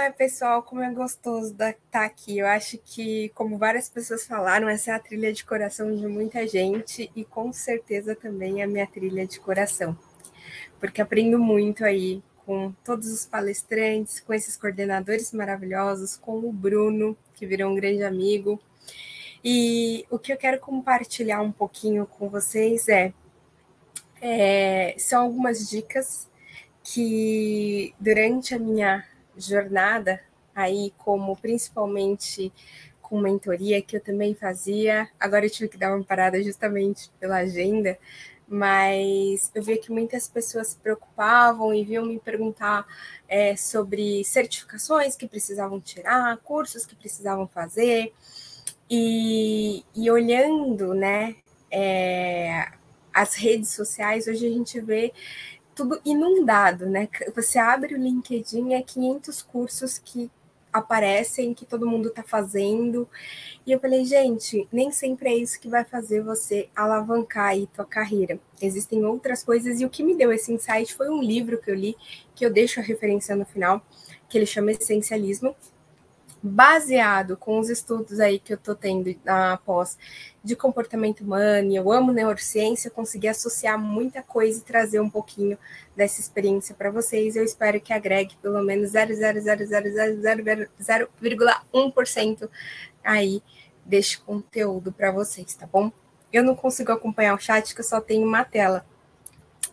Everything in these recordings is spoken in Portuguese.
Ai, pessoal, como é gostoso estar aqui. Eu acho que, como várias pessoas falaram, essa é a trilha de coração de muita gente e com certeza também é a minha trilha de coração, porque aprendo muito aí com todos os palestrantes, com esses coordenadores maravilhosos, com o Bruno, que virou um grande amigo. E o que eu quero compartilhar um pouquinho com vocês são algumas dicas que durante a minha jornada aí, como principalmente com mentoria, que eu também fazia, agora eu tive que dar uma parada justamente pela agenda, mas eu via que muitas pessoas se preocupavam e vinham me perguntar sobre certificações que precisavam tirar, cursos que precisavam fazer, e olhando, né, as redes sociais, hoje a gente vê tudo inundado, né? Você abre o LinkedIn, é 500 cursos que aparecem, que todo mundo está fazendo. E eu falei, gente, nem sempre é isso que vai fazer você alavancar aí tua carreira. Existem outras coisas, e o que me deu esse insight foi um livro que eu li, que eu deixo a referência no final, que ele chama Essencialismo, baseado com os estudos aí que eu estou tendo na pós de comportamento humano, e eu amo neurociência, eu consegui associar muita coisa e trazer um pouquinho dessa experiência para vocês. Eu espero que agregue pelo menos 0,00000,1% aí deste conteúdo para vocês, tá bom? Eu não consigo acompanhar o chat, que eu só tenho uma tela.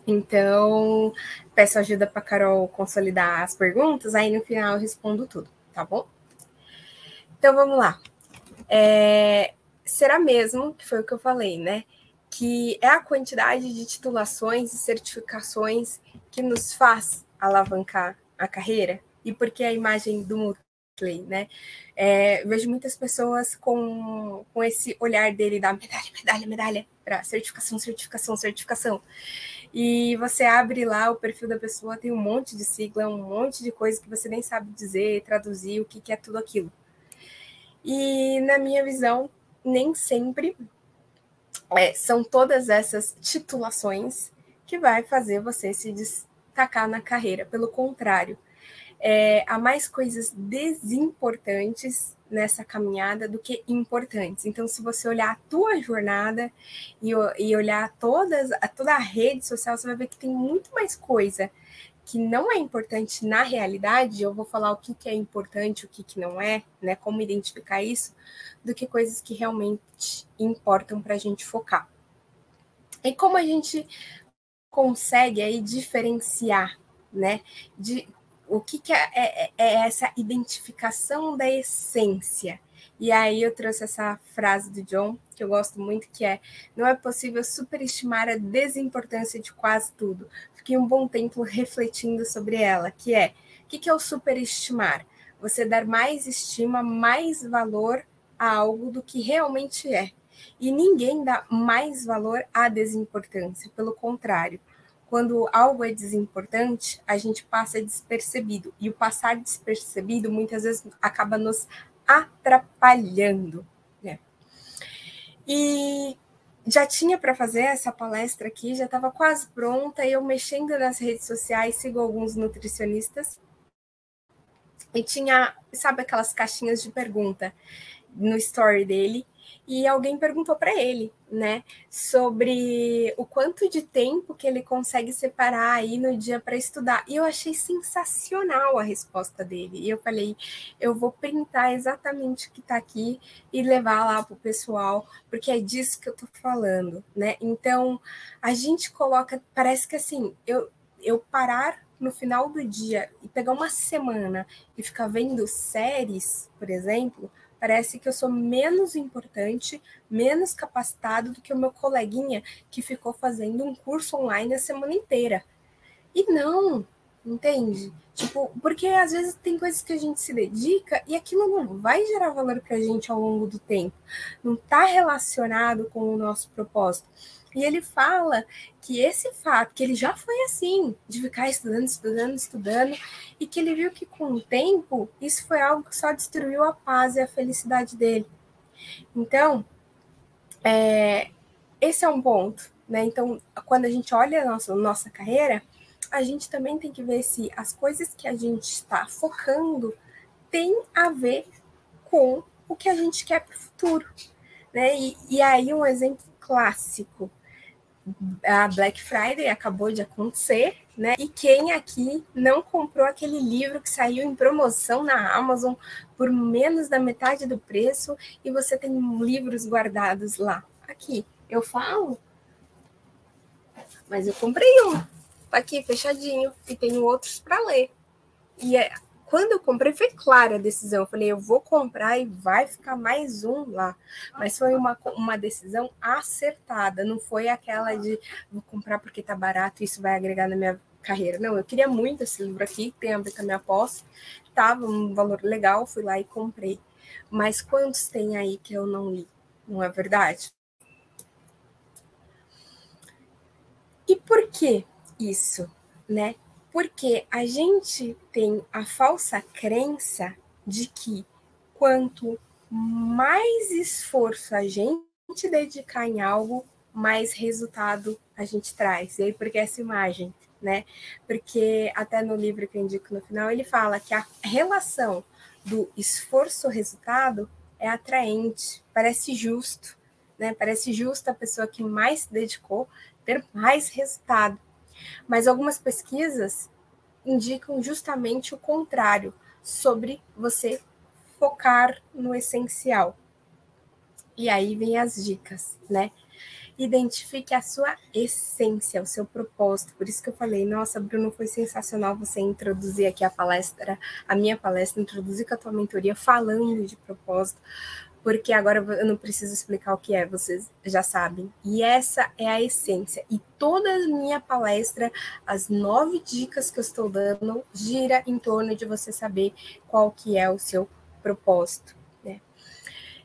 Então, peço ajuda para a Carol consolidar as perguntas, aí no final eu respondo tudo, tá bom? Então, vamos lá. Será mesmo, que foi o que eu falei, né? Que é a quantidade de titulações e certificações que nos faz alavancar a carreira? E por que a imagem do Mutley, né? Vejo muitas pessoas com esse olhar dele da medalha, para certificação. E você abre lá o perfil da pessoa, tem um monte de sigla, um monte de coisa que você nem sabe dizer, traduzir o que é tudo aquilo. E, na minha visão, nem sempre são todas essas titulações que vai fazer você se destacar na carreira. Pelo contrário, há mais coisas desimportantes nessa caminhada do que importantes. Então, se você olhar a tua jornada e olhar toda a rede social, você vai ver que tem muito mais coisa que não é importante na realidade. Eu vou falar o que é importante, o que não é, né? Como identificar isso, do que coisas que realmente importam para a gente focar. E como a gente consegue aí diferenciar, né? O que é essa identificação da essência? E aí eu trouxe essa frase do John, que eu gosto muito, que não é possível superestimar a desimportância de quase tudo. Fiquei um bom tempo refletindo sobre ela, que o que é o superestimar? Você dar mais estima, mais valor a algo do que realmente é. E ninguém dá mais valor à desimportância, pelo contrário. Quando algo é desimportante, a gente passa despercebido. E o passar despercebido, muitas vezes, acaba nos atrapalhando, né? E já tinha para fazer essa palestra aqui, já estava quase pronta, e eu mexendo nas redes sociais, sigo alguns nutricionistas, e tinha, sabe, aquelas caixinhas de pergunta no story dele, e alguém perguntou para ele, né, sobre o quanto de tempo que ele consegue separar aí no dia para estudar. E eu achei sensacional a resposta dele. E eu falei, eu vou printar exatamente o que está aqui e levar lá para o pessoal, porque é disso que eu estou falando, né? Então, a gente coloca, parece que assim, eu parar no final do dia e pegar uma semana e ficar vendo séries, por exemplo, parece que eu sou menos importante, menos capacitado do que o meu coleguinha que ficou fazendo um curso online a semana inteira. E não, entende? Tipo, porque às vezes tem coisas que a gente se dedica e aquilo não vai gerar valor para a gente ao longo do tempo. Não está relacionado com o nosso propósito. E ele fala que esse fato, que ele já foi assim, de ficar estudando, e que ele viu que com o tempo, isso foi algo que só destruiu a paz e a felicidade dele. Então, esse é um ponto, né? Então, quando a gente olha a nossa carreira, a gente também tem que ver se as coisas que a gente está focando tem a ver com o que a gente quer para o futuro, né? E aí um exemplo clássico, a Black Friday acabou de acontecer, né? E quem aqui não comprou aquele livro que saiu em promoção na Amazon por menos da metade do preço e você tem livros guardados lá? Aqui, eu falo, mas eu comprei um, tá aqui fechadinho, e tenho outros para ler. E quando eu comprei, foi clara a decisão. Eu falei, eu vou comprar e vai ficar mais um lá. Mas foi uma decisão acertada. Não foi aquela de vou comprar porque tá barato e isso vai agregar na minha carreira. Não, eu queria muito esse livro aqui, que tem a ver com a minha pós. Tava um valor legal, fui lá e comprei. Mas quantos tem aí que eu não li? Não é verdade? E por que isso, né? Porque a gente tem a falsa crença de que quanto mais esforço a gente dedicar em algo, mais resultado a gente traz. E aí, porque essa imagem, né? Porque até no livro que eu indico no final, ele fala que a relação do esforço-resultado é atraente, parece justo, né? Parece justo a pessoa que mais se dedicou ter mais resultado. Mas algumas pesquisas indicam justamente o contrário, sobre você focar no essencial. E aí vem as dicas, né? Identifique a sua essência, o seu propósito. Por isso que eu falei, nossa, Bruno, foi sensacional você introduzir aqui a minha palestra, introduzir com a tua mentoria falando de propósito, porque agora eu não preciso explicar o que é, vocês já sabem. E essa é a essência. E toda a minha palestra, as 9 dicas que eu estou dando, gira em torno de você saber qual que é o seu propósito, né?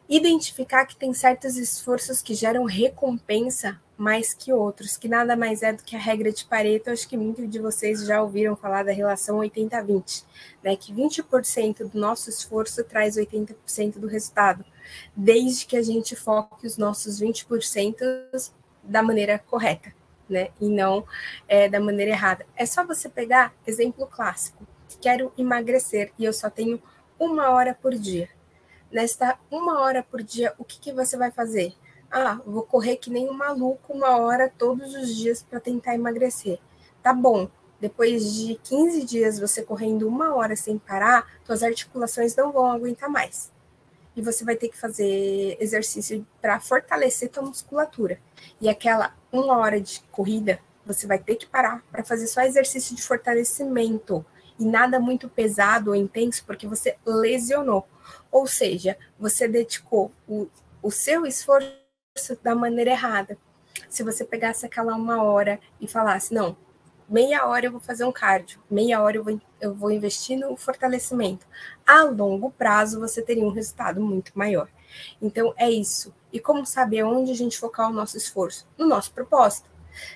Identificar que tem certos esforços que geram recompensa mais que outros, que nada mais é do que a regra de Pareto. Acho que muitos de vocês já ouviram falar da relação 80-20, né? Que 20% do nosso esforço traz 80% do resultado, desde que a gente foque os nossos 20% da maneira correta, né? E não da maneira errada. É só você pegar exemplo clássico. Quero emagrecer e eu só tenho 1 hora por dia. Nesta 1 hora por dia, o que você vai fazer? Ah, vou correr que nem um maluco 1 hora todos os dias para tentar emagrecer. Tá bom, depois de 15 dias você correndo 1 hora sem parar, suas articulações não vão aguentar mais. E você vai ter que fazer exercício para fortalecer sua musculatura. E aquela 1 hora de corrida, você vai ter que parar para fazer só exercício de fortalecimento. E nada muito pesado ou intenso, porque você lesionou. Ou seja, você dedicou o seu esforço da maneira errada. Se você pegasse aquela 1 hora e falasse, não, meia hora eu vou fazer um cardio, meia hora eu vou investir no fortalecimento. A longo prazo, você teria um resultado muito maior. Então, é isso. E como saber onde a gente focar o nosso esforço? No nosso propósito.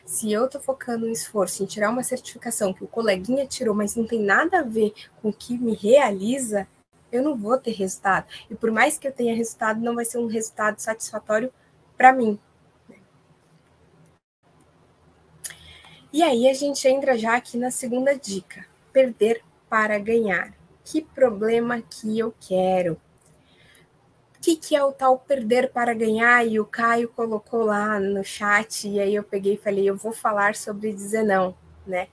Se eu estou focando um esforço em tirar uma certificação que o coleguinha tirou, mas não tem nada a ver com o que me realiza, eu não vou ter resultado. E por mais que eu tenha resultado, não vai ser um resultado satisfatório para mim. E aí a gente entra já aqui na segunda dica: perder para ganhar. Que problema que eu quero? O que é o tal perder para ganhar? E o Caio colocou lá no chat, e aí eu peguei e falei, eu vou falar sobre dizer não, né?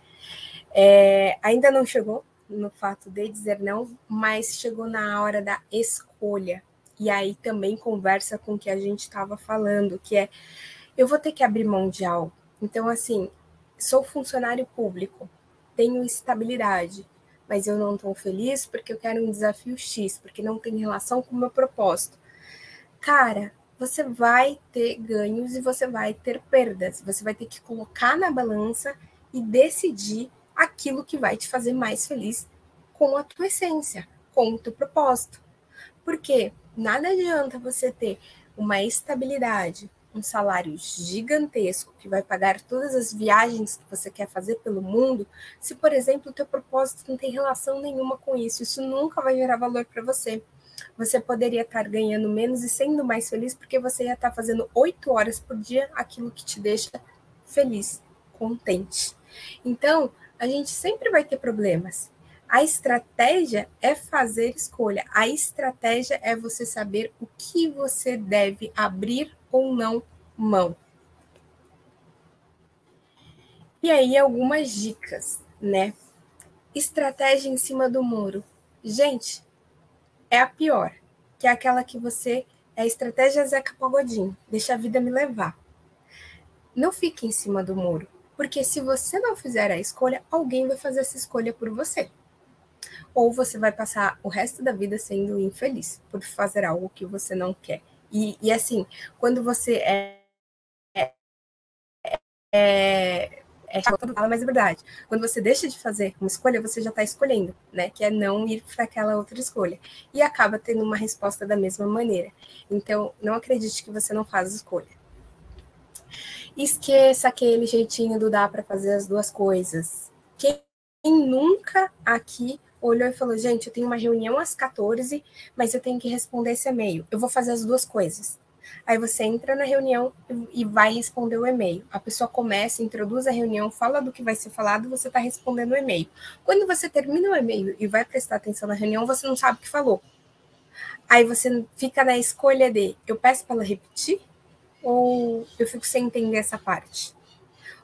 Ainda não chegou no fato de dizer não, mas chegou na hora da escolha. E aí também conversa com o que a gente estava falando, que é, eu vou ter que abrir mão de algo. Então, assim, sou funcionário público, tenho estabilidade, mas eu não estou feliz porque eu quero um desafio X, porque não tem relação com o meu propósito. Cara, você vai ter ganhos e você vai ter perdas. Você vai ter que colocar na balança e decidir aquilo que vai te fazer mais feliz com a tua essência, com o teu propósito. Porque nada adianta você ter uma estabilidade, um salário gigantesco que vai pagar todas as viagens que você quer fazer pelo mundo, se, por exemplo, o teu propósito não tem relação nenhuma com isso. Isso nunca vai gerar valor para você. Você poderia estar ganhando menos e sendo mais feliz porque você ia estar fazendo 8 horas por dia aquilo que te deixa feliz, contente. Então, a gente sempre vai ter problemas. A estratégia é fazer escolha. A estratégia é você saber o que você deve abrir ou não mão. E aí, algumas dicas, né? Estratégia em cima do muro. Gente, é a pior, que é aquela que você... É a estratégia Zeca Pagodinho. Deixa a vida me levar. Não fique em cima do muro. Porque se você não fizer a escolha, alguém vai fazer essa escolha por você. Ou você vai passar o resto da vida sendo infeliz por fazer algo que você não quer. E assim, quando você quando fala, mas é verdade. Quando você deixa de fazer uma escolha, você já está escolhendo, né? Que é não ir para aquela outra escolha. E acaba tendo uma resposta da mesma maneira. Então, não acredite que você não faz escolha. Esqueça aquele jeitinho do dá para fazer as duas coisas. Quem nunca aqui olhou e falou, gente, eu tenho uma reunião às 14, mas eu tenho que responder esse e-mail. Eu vou fazer as duas coisas. Aí você entra na reunião e vai responder o e-mail. A pessoa começa, introduz a reunião, fala do que vai ser falado, você está respondendo o e-mail. Quando você termina o e-mail e vai prestar atenção na reunião, você não sabe o que falou. Aí você fica na escolha de, eu peço para ela repetir ou eu fico sem entender essa parte?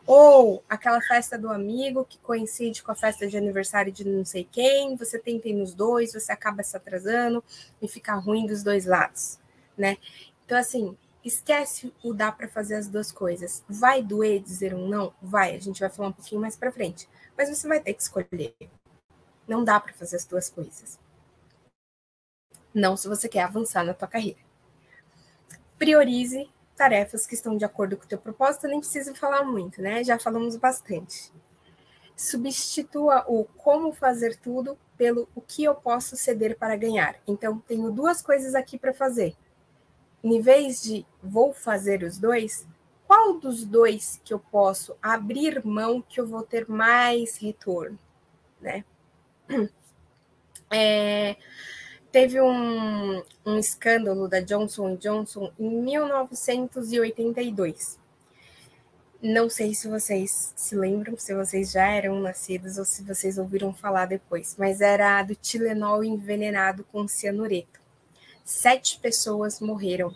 Ou aquela festa do amigo que coincide com a festa de aniversário de não sei quem, você tenta ir nos dois, você acaba se atrasando e fica ruim dos dois lados, né? Então, assim, esquece o dá para fazer as duas coisas. Vai doer dizer um não? Vai, a gente vai falar um pouquinho mais para frente. Mas você vai ter que escolher. Não dá para fazer as duas coisas. Não se você quer avançar na tua carreira. Priorize tarefas que estão de acordo com o teu propósito, nem precisa falar muito, né? Já falamos bastante. Substitua o como fazer tudo pelo o que eu posso ceder para ganhar. Então, tenho duas coisas aqui para fazer. Em vez de vou fazer os dois, qual dos dois que eu posso abrir mão que eu vou ter mais retorno, né? Teve um escândalo da Johnson & Johnson em 1982. Não sei se vocês se lembram, se vocês já eram nascidos ou se vocês ouviram falar depois, mas era do Tilenol envenenado com cianureto. 7 pessoas morreram.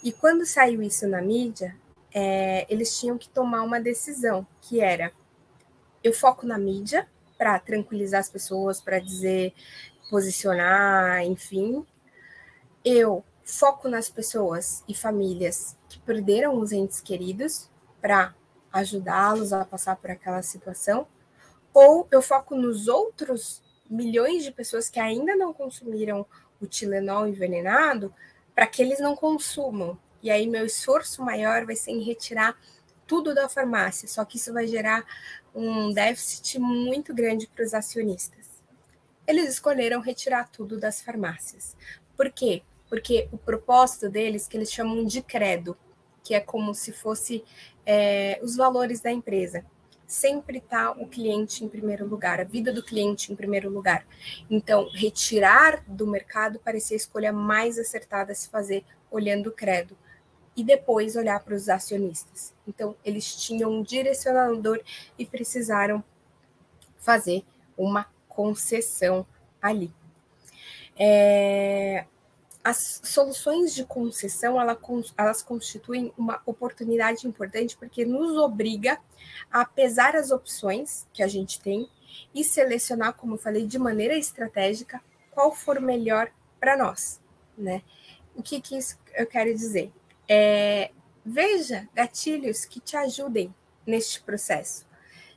E quando saiu isso na mídia, eles tinham que tomar uma decisão, que era, eu foco na mídia para tranquilizar as pessoas, para dizer, posicionar, enfim. Eu foco nas pessoas e famílias que perderam os entes queridos para ajudá-los a passar por aquela situação, ou eu foco nos outros milhões de pessoas que ainda não consumiram o Tilenol envenenado para que eles não consumam. E aí meu esforço maior vai ser em retirar tudo da farmácia, só que isso vai gerar um déficit muito grande para os acionistas. Eles escolheram retirar tudo das farmácias. Por quê? Porque o propósito deles, que eles chamam de credo, que é como se fosse os valores da empresa. Sempre está o cliente em primeiro lugar, a vida do cliente em primeiro lugar. Então, retirar do mercado parecia a escolha mais acertada a se fazer olhando o credo. E depois olhar para os acionistas. Então, eles tinham um direcionador e precisaram fazer uma concessão ali. As soluções de concessão, elas constituem uma oportunidade importante porque nos obriga a pesar as opções que a gente tem e selecionar, como eu falei, de maneira estratégica, qual for melhor para nós, né? O que isso eu quero dizer? Veja gatilhos que te ajudem neste processo.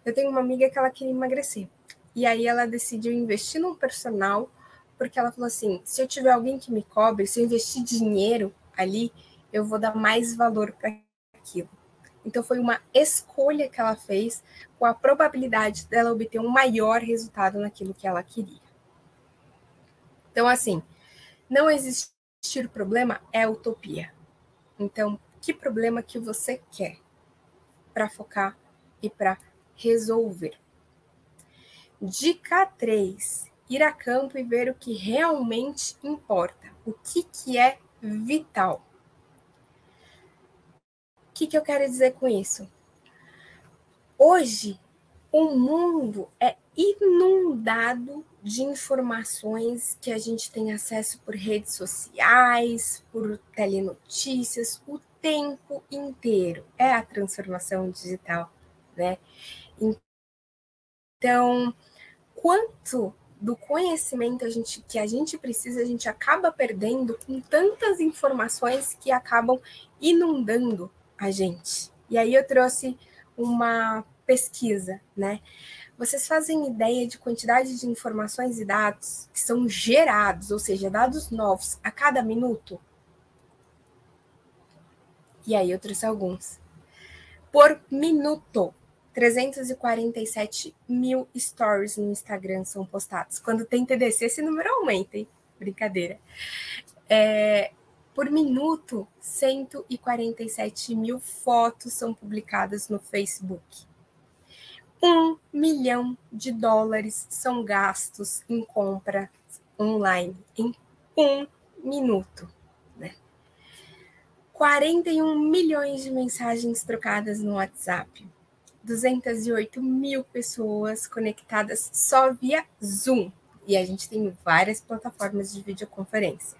Eu tenho uma amiga que ela queria emagrecer, e aí ela decidiu investir num personal, porque ela falou assim, se eu tiver alguém que me cobre, se eu investir dinheiro ali, eu vou dar mais valor para aquilo. Então foi uma escolha que ela fez com a probabilidade dela obter um maior resultado naquilo que ela queria. Então, assim, não existir problema é utopia. Então, que problema que você quer para focar e para resolver? Dica 3. Ir a campo e ver o que realmente importa. O que é vital. O que eu quero dizer com isso? Hoje, O mundo é inundado de informações que a gente tem acesso por redes sociais, por telenotícias, o tempo inteiro. É a transformação digital, né? Então, quanto do conhecimento que a gente precisa, a gente acaba perdendo com tantas informações que acabam inundando a gente. E aí eu trouxe uma pesquisa, né? Vocês fazem ideia de quantidade de informações e dados que são gerados, ou seja, dados novos a cada minuto? E aí eu trouxe alguns. Por minuto, 347 mil stories no Instagram são postados. Quando tem TDC, esse número aumenta, hein? Brincadeira. Por minuto, 147 mil fotos são publicadas no Facebook. 1 milhão de dólares são gastos em compra online em 1 minuto. 41 milhões de mensagens trocadas no WhatsApp. 208 mil pessoas conectadas só via Zoom. E a gente tem várias plataformas de videoconferência.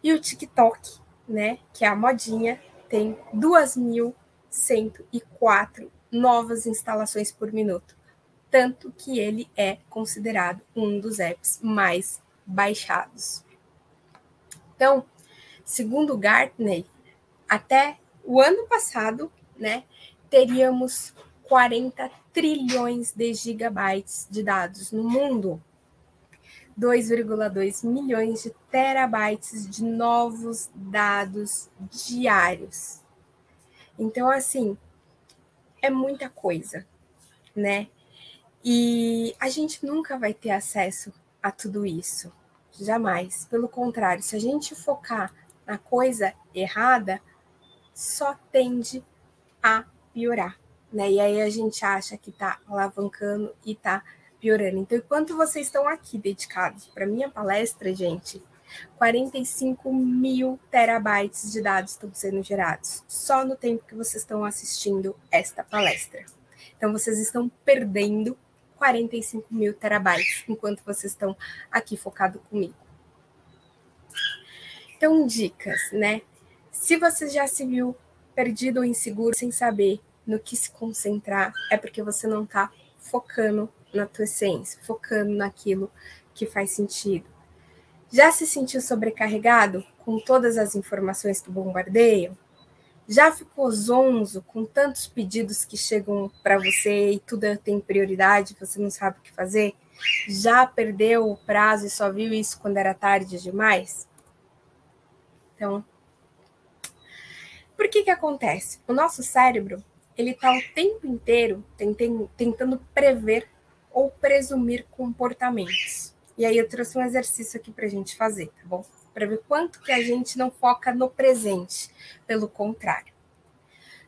E o TikTok, né, que é a modinha, tem 2.104 novas instalações por minuto. Tanto que ele é considerado um dos apps mais baixados. Então, segundo Gartner, até o ano passado, né, teríamos 40 trilhões de gigabytes de dados no mundo, 2,2 milhões de terabytes de novos dados diários. Então, assim, é muita coisa, né? E a gente nunca vai ter acesso a tudo isso, jamais. Pelo contrário, se a gente focar na coisa errada, só tende a piorar, né? E aí a gente acha que está alavancando e está piorando. Então, enquanto vocês estão aqui dedicados para minha palestra, gente, 45 mil terabytes de dados estão sendo gerados só no tempo que vocês estão assistindo esta palestra. Então, vocês estão perdendo 45 mil terabytes enquanto vocês estão aqui focados comigo. Então, dicas, né? Se você já se viu perdido ou inseguro, sem saber no que se concentrar, é porque você não está focando na tua essência, focando naquilo que faz sentido. Já se sentiu sobrecarregado com todas as informações que bombardeiam? Já ficou zonzo com tantos pedidos que chegam para você e tudo tem prioridade, você não sabe o que fazer? Já perdeu o prazo e só viu isso quando era tarde demais? Então, por que acontece? O nosso cérebro, ele está o tempo inteiro tentando prever ou presumir comportamentos. E aí eu trouxe um exercício aqui para a gente fazer, tá bom? Para ver quanto que a gente não foca no presente, pelo contrário.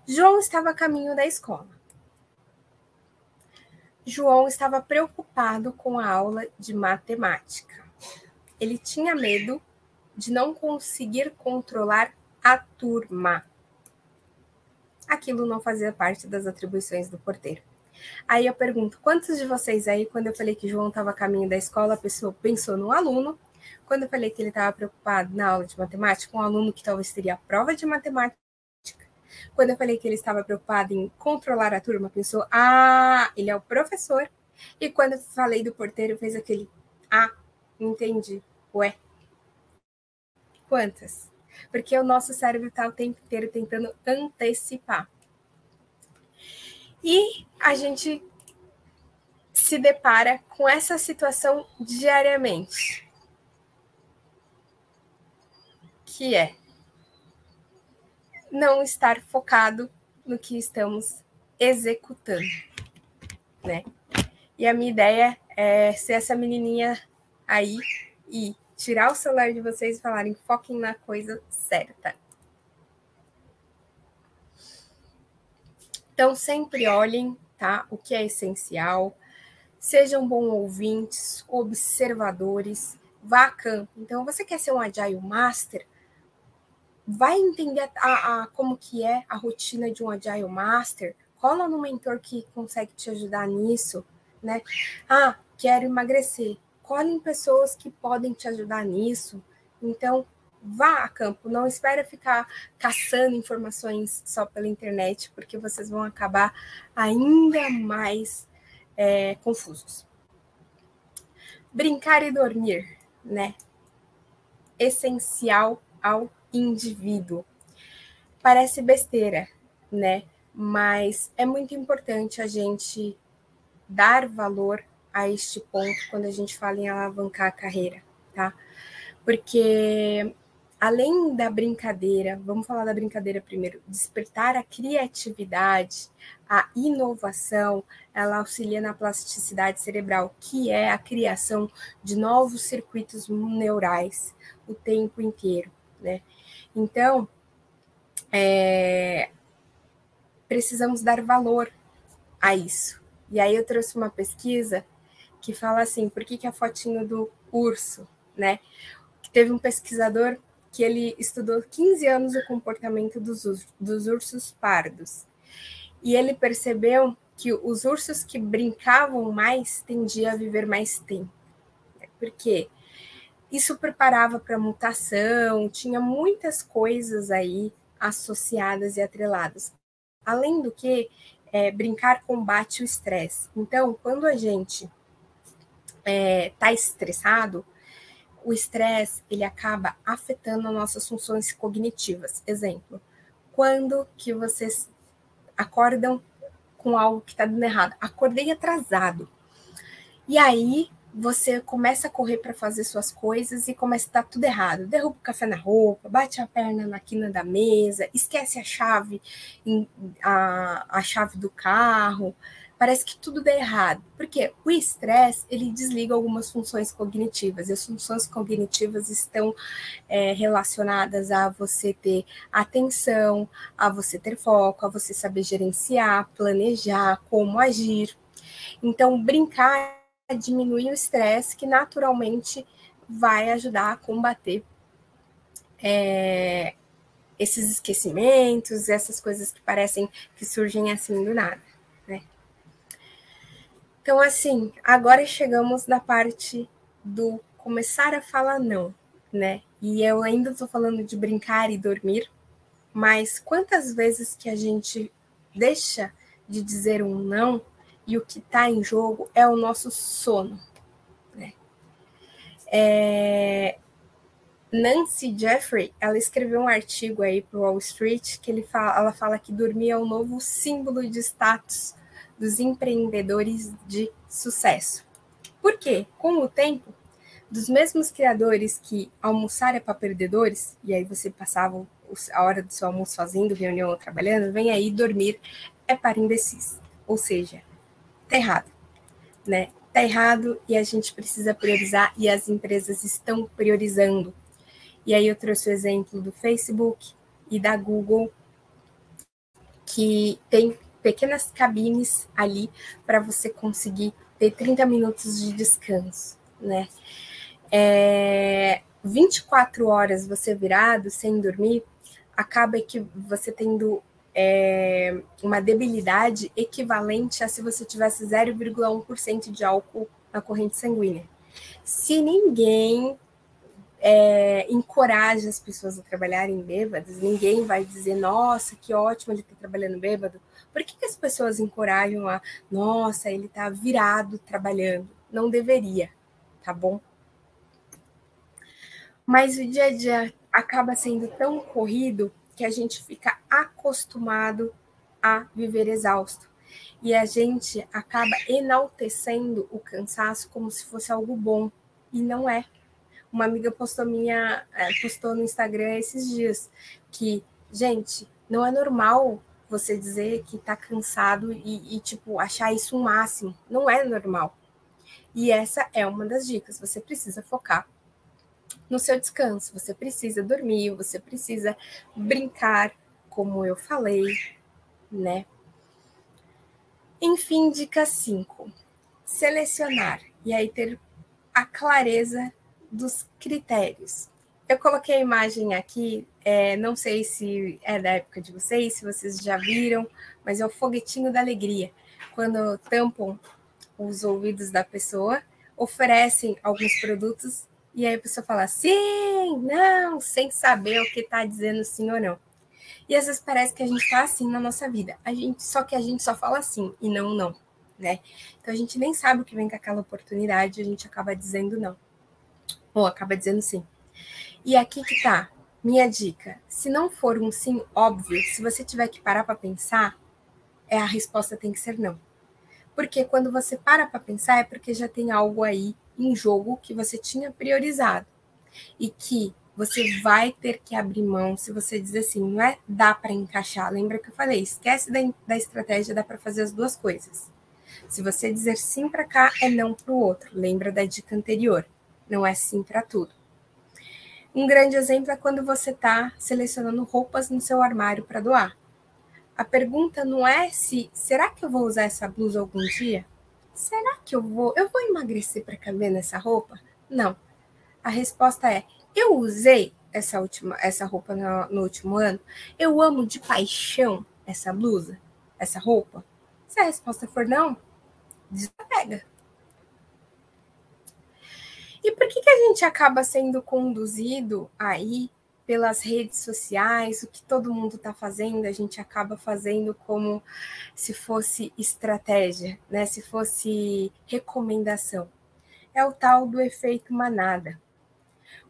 João estava a caminho da escola. João estava preocupado com a aula de matemática. Ele tinha medo de não conseguir controlar a turma. Aquilo não fazia parte das atribuições do porteiro. Aí eu pergunto, quantos de vocês aí, quando eu falei que João estava a caminho da escola, a pessoa pensou no aluno? Quando eu falei que ele estava preocupado na aula de matemática, um aluno que talvez teria a prova de matemática. Quando eu falei que ele estava preocupado em controlar a turma, pensou, ele é o professor. E quando eu falei do porteiro, fez aquele, entendi, ué. Quantas? Porque o nosso cérebro está o tempo inteiro tentando antecipar. E a gente se depara com essa situação diariamente, que é não estar focado no que estamos executando, né? E a minha ideia é ser essa menininha aí e tirar o celular de vocês e falarem, foquem na coisa certa. Então, sempre olhem, tá? O que é essencial. Sejam bons ouvintes, observadores, vá a campo. Então, você quer ser um Agile Master? Vai entender como que é a rotina de um Agile Master, Cola no mentor que consegue te ajudar nisso, né? Ah, quero emagrecer. Cola em pessoas que podem te ajudar nisso. Então, vá a campo. Não espera ficar caçando informações só pela internet, porque vocês vão acabar ainda mais confusos. Brincar e dormir, né? Essencial ao indivíduo. Parece besteira, né? Mas é muito importante a gente dar valor a este ponto quando a gente fala em alavancar a carreira, tá? Porque além da brincadeira, vamos falar da brincadeira primeiro, despertar a criatividade, a inovação, ela auxilia na plasticidade cerebral, que é a criação de novos circuitos neurais o tempo inteiro, né? Então, precisamos dar valor a isso. E aí eu trouxe uma pesquisa que fala assim, por que a fotinho do urso, né? Que teve um pesquisador que ele estudou 15 anos o comportamento dos ursos pardos. E ele percebeu que os ursos que brincavam mais tendiam a viver mais tempo. Por quê? Isso preparava para mutação, tinha muitas coisas aí associadas e atreladas. Além do que, brincar combate o estresse. Então, quando a gente está estressado, o estresse ele acaba afetando as nossas funções cognitivas. Exemplo, quando que vocês acordam com algo que está dando errado? Acordei atrasado. E aí você começa a correr para fazer suas coisas e começa a estar tudo errado. Derruba o café na roupa, bate a perna na quina da mesa, esquece a chave, a chave do carro. Parece que tudo dá errado. Porque o estresse, ele desliga algumas funções cognitivas. E as funções cognitivas estão relacionadas a você ter atenção, a você ter foco, a você saber gerenciar, planejar, como agir. Então, brincar diminuir o estresse, que naturalmente vai ajudar a combater esses esquecimentos, essas coisas que parecem que surgem assim do nada, né? Então, assim, agora chegamos na parte do começar a falar não, né? E eu ainda estou falando de brincar e dormir, mas quantas vezes que a gente deixa de dizer um não e o que está em jogo é o nosso sono, né? Nancy Jeffrey, ela escreveu um artigo aí para o Wall Street que ela fala que dormir é o novo símbolo de status dos empreendedores de sucesso. Por quê? Com o tempo, dos mesmos criadores que almoçar é para perdedores, e aí você passava a hora do seu almoço fazendo reunião ou trabalhando, vem aí dormir é para imbecis. Ou seja, tá errado, né? Tá errado e a gente precisa priorizar e as empresas estão priorizando. E aí eu trouxe o exemplo do Facebook e da Google, que tem pequenas cabines ali para você conseguir ter 30 minutos de descanso, né? 24 horas você virado, sem dormir, acaba que você tendo uma debilidade equivalente a se você tivesse 0,1% de álcool na corrente sanguínea. Se ninguém encoraja as pessoas a trabalharem bêbadas, ninguém vai dizer, nossa, que ótimo ele está trabalhando bêbado. Por que as pessoas encorajam a, nossa, ele está virado trabalhando? Não deveria, tá bom? Mas o dia a dia acaba sendo tão corrido que a gente fica acostumado a viver exausto. E a gente acaba enaltecendo o cansaço como se fosse algo bom, e não é. Uma amiga postou no Instagram esses dias que, gente, não é normal você dizer que tá cansado e tipo, achar isso um máximo. Não é normal. E essa é uma das dicas. Você precisa focar no seu descanso. Você precisa dormir, você precisa brincar, como eu falei, né? Enfim, dica 5. Selecionar. E aí ter a clareza dos critérios. Eu coloquei a imagem aqui, não sei se é da época de vocês, se vocês já viram, mas é o foguetinho da alegria. Quando tampam os ouvidos da pessoa, oferecem alguns produtos e aí a pessoa fala sim, não, sem saber o que está dizendo sim ou não. E às vezes parece que a gente está assim na nossa vida, só que a gente só fala sim e não, né? Então a gente nem sabe o que vem com aquela oportunidade, a gente acaba dizendo não, ou acaba dizendo sim. E aqui que tá minha dica. Se não for um sim óbvio, se você tiver que parar para pensar, a resposta tem que ser não. Porque quando você para pensar, é porque já tem algo aí em jogo que você tinha priorizado. E que você vai ter que abrir mão se você dizer assim, não é dá para encaixar. Lembra que eu falei, esquece da estratégia, dá para fazer as duas coisas. Se você dizer sim para cá, é não para o outro. Lembra da dica anterior, não é sim para tudo. Um grande exemplo é quando você está selecionando roupas no seu armário para doar. A pergunta não é será que eu vou usar essa blusa algum dia? Será que eu vou emagrecer para caber nessa roupa? Não. A resposta é, eu usei essa roupa no último ano? Eu amo de paixão essa blusa, essa roupa? Se a resposta for não, desapega. E por que a gente acaba sendo conduzido aí pelas redes sociais, o que todo mundo está fazendo, a gente acaba fazendo como se fosse estratégia, né? Se fosse recomendação. É o tal do efeito manada.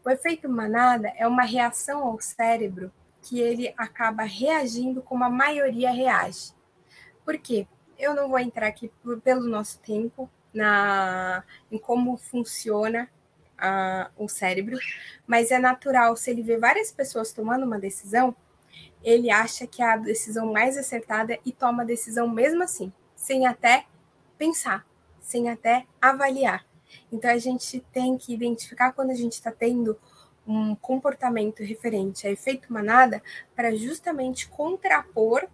O efeito manada é uma reação ao cérebro que ele acaba reagindo como a maioria reage. Por quê? Eu não vou entrar aqui pelo nosso tempo em como funciona o cérebro, mas é natural, se ele vê várias pessoas tomando uma decisão, ele acha que é a decisão mais acertada e toma a decisão mesmo assim, sem até pensar, sem até avaliar. Então, a gente tem que identificar quando a gente está tendo um comportamento referente a efeito manada para justamente contrapor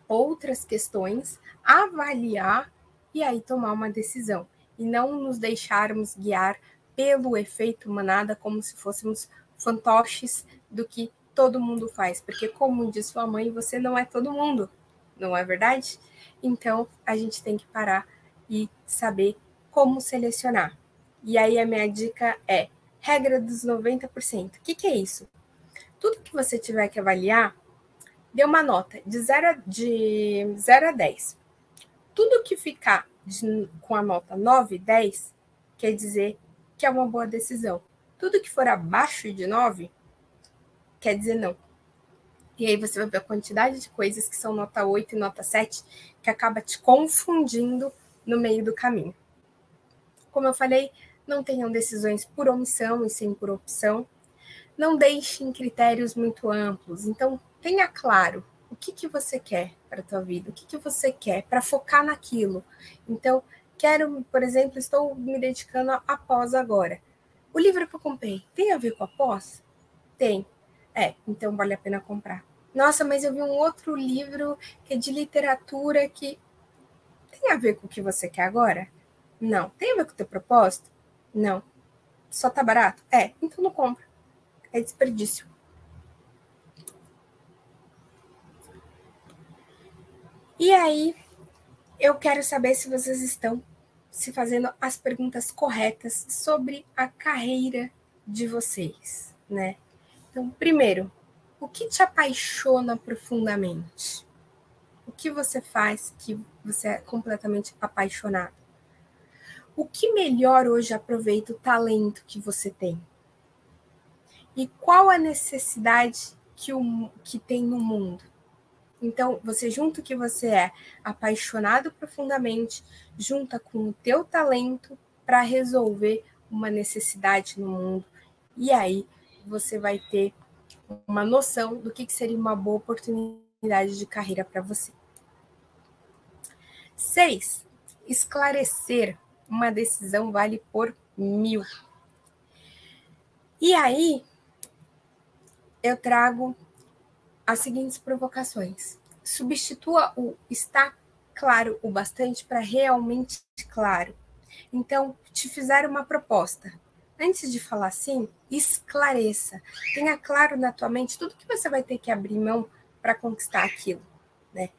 outras questões, avaliar e aí tomar uma decisão. E não nos deixarmos guiar pelo efeito manada como se fôssemos fantoches do que todo mundo faz. Porque, como diz sua mãe, você não é todo mundo, não é verdade? Então, a gente tem que parar e saber como selecionar. E aí, a minha dica é regra dos 90%. O que é isso? Tudo que você tiver que avaliar, dê uma nota de 0 a 10. Tudo que ficar com a nota 9, 10, quer dizer que é uma boa decisão. Tudo que for abaixo de 9, quer dizer não. E aí você vai ver a quantidade de coisas que são nota 8 e nota 7, que acaba te confundindo no meio do caminho. Como eu falei, não tenham decisões por omissão e sim por opção. Não deixem critérios muito amplos. Então, tenha claro o que você quer para a tua vida, o que você quer, para focar naquilo. Então, quero, por exemplo, estou me dedicando à pós agora. O livro que eu comprei tem a ver com a pós? Tem. Então vale a pena comprar. Nossa, mas eu vi um outro livro que é de literatura que tem a ver com o que você quer agora? Não. Tem a ver com o teu propósito? Não. Só tá barato? Então não compra. É desperdício. E aí, eu quero saber se vocês estão se fazendo as perguntas corretas sobre a carreira de vocês, né? Então, primeiro, o que te apaixona profundamente? O que você faz que você é completamente apaixonado? O que melhor hoje aproveita o talento que você tem? E qual a necessidade que tem no mundo? Então, você junta o que você é apaixonado profundamente, junta com o teu talento para resolver uma necessidade no mundo. E aí você vai ter uma noção do que seria uma boa oportunidade de carreira para você. 6. Esclarecer uma decisão vale por 1000. E aí eu trago as seguintes provocações. Substitua o está claro o bastante para realmente claro. Então, te fizeram uma proposta. Antes de falar sim, esclareça. Tenha claro na tua mente tudo que você vai ter que abrir mão para conquistar aquilo, né?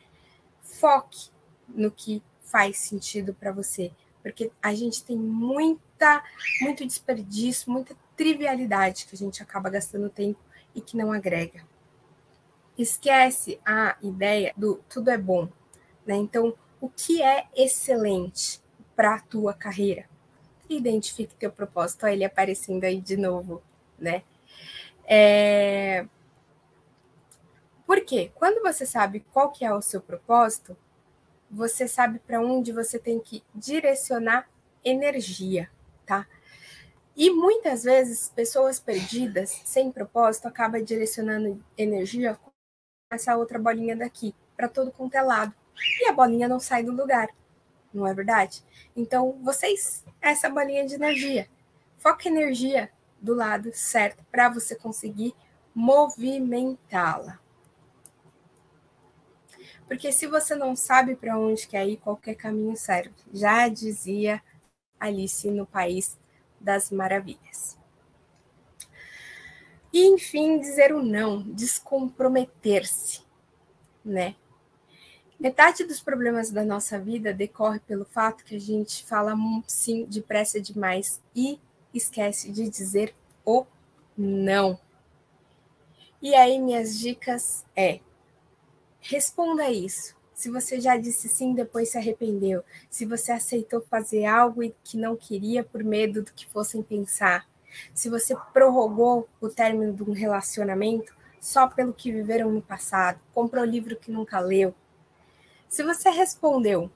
foque no que faz sentido para você, porque a gente tem muito desperdício, muita trivialidade que a gente acaba gastando tempo e que não agrega. Esquece a ideia do tudo é bom, né? Então, o que é excelente para a tua carreira? Identifique teu propósito. Olha ele aparecendo aí de novo, né? Porque quando você sabe qual que é o seu propósito, você sabe para onde você tem que direcionar energia, tá? E muitas vezes, pessoas perdidas, sem propósito, acabam direcionando energia com essa outra bolinha daqui, para todo quanto é lado. E a bolinha não sai do lugar, não é verdade? Então, vocês, essa bolinha de energia, foca energia do lado certo para você conseguir movimentá-la. Porque se você não sabe para onde quer ir, qualquer caminho serve. Já dizia Alice no País das Maravilhas. E, enfim, dizer o não, descomprometer-se, né? Metade dos problemas da nossa vida decorre pelo fato que a gente fala sim depressa demais e esquece de dizer o não. E aí, minhas dicas responda isso. Se você já disse sim, depois se arrependeu. Se você aceitou fazer algo que não queria por medo do que fossem pensar. Se você prorrogou o término de um relacionamento só pelo que viveram no passado. Comprou livro que nunca leu. Se você respondeu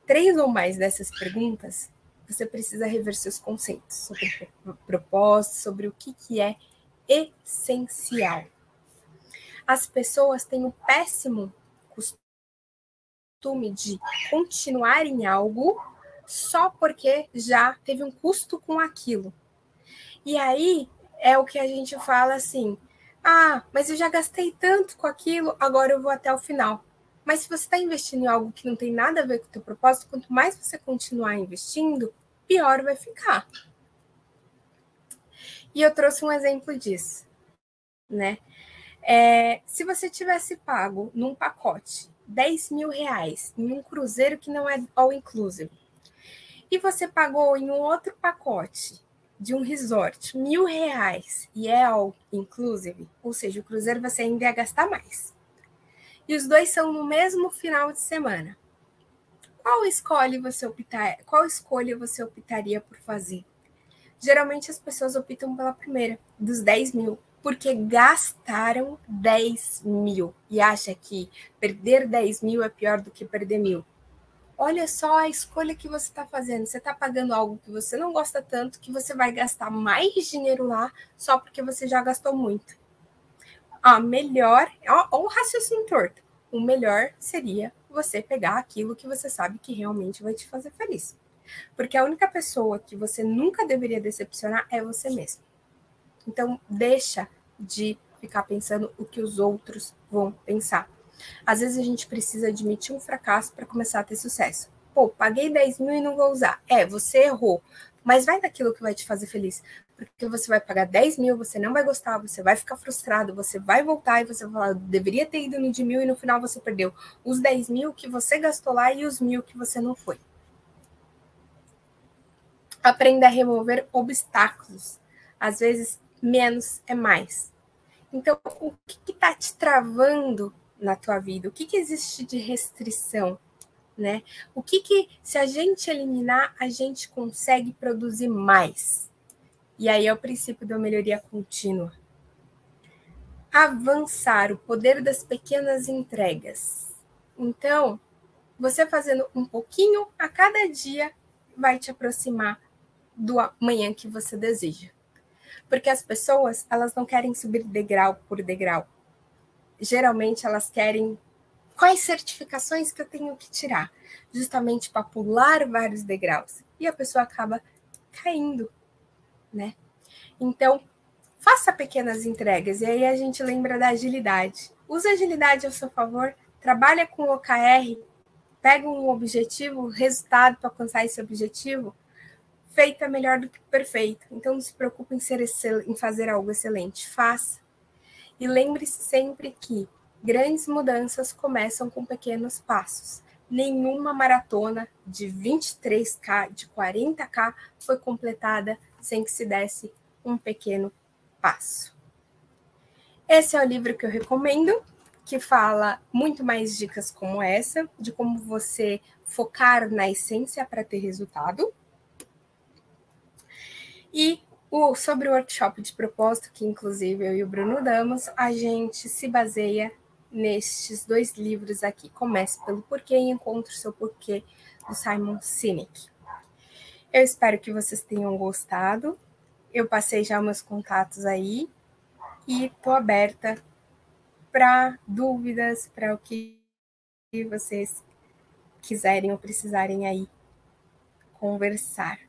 3 ou mais dessas perguntas, você precisa rever seus conceitos sobre propósito, sobre o que é essencial. As pessoas têm o péssimo costume de continuar em algo só porque já teve um custo com aquilo. E aí é o que a gente fala assim, mas eu já gastei tanto com aquilo, agora eu vou até o final. Mas se você está investindo em algo que não tem nada a ver com o teu propósito, quanto mais você continuar investindo, pior vai ficar. E eu trouxe um exemplo disso, né? Se você tivesse pago num pacote 10 mil reais em um cruzeiro que não é all inclusive, e você pagou em um outro pacote de um resort 1.000 reais e é all inclusive, ou seja, o cruzeiro você ainda ia gastar mais. E os dois são no mesmo final de semana. Qual escolha você optaria por fazer? Geralmente as pessoas optam pela primeira, dos 10 mil, porque gastaram 10 mil e acha que perder 10 mil é pior do que perder 1.000. Olha só a escolha que você está fazendo. Você está pagando algo que você não gosta tanto, que você vai gastar mais dinheiro lá só porque você já gastou muito. Melhor, o raciocínio torto. O melhor seria você pegar aquilo que você sabe que realmente vai te fazer feliz. Porque a única pessoa que você nunca deveria decepcionar é você mesmo. Então, deixa de ficar pensando o que os outros vão pensar. Às vezes a gente precisa admitir um fracasso para começar a ter sucesso. Paguei 10 mil e não vou usar. Você errou. Mas vai daquilo que vai te fazer feliz. Porque você vai pagar 10 mil, você não vai gostar, você vai ficar frustrado, você vai voltar e você vai falar, deveria ter ido no de 1.000 e no final você perdeu os 10 mil que você gastou lá e os 1.000 que você não foi. Aprenda a remover obstáculos. Às vezes, menos é mais. Então, o que está te travando na tua vida? O que existe de restrição? Né? O que se a gente eliminar, a gente consegue produzir mais? E aí é o princípio da melhoria contínua. Avançar, o poder das pequenas entregas. Então, você fazendo um pouquinho a cada dia vai te aproximar do amanhã que você deseja. Porque as pessoas, elas não querem subir degrau por degrau. Geralmente, elas querem quais certificações que eu tenho que tirar, justamente para pular vários degraus. E a pessoa acaba caindo, né? Então, faça pequenas entregas. E aí a gente lembra da agilidade. Use a agilidade ao seu favor, trabalha com o OKR, pega um objetivo, resultado para alcançar esse objetivo, feito é melhor do que perfeito. Então, não se preocupe em fazer algo excelente. Faça. E lembre-se sempre que Grandes mudanças começam com pequenos passos. Nenhuma maratona de 23K, de 40K foi completada sem que se desse um pequeno passo. Esse é o livro que eu recomendo, que fala muito mais dicas como essa, de como você focar na essência para ter resultado. E sobre o workshop de propósito, que inclusive eu e o Bruno damos, a gente se baseia nestes 2 livros aqui. Comece pelo Porquê e Encontre o Seu Porquê, do Simon Sinek. Eu espero que vocês tenham gostado. Eu passei já meus contatos aí e estou aberta para dúvidas, para o que vocês quiserem ou precisarem aí conversar.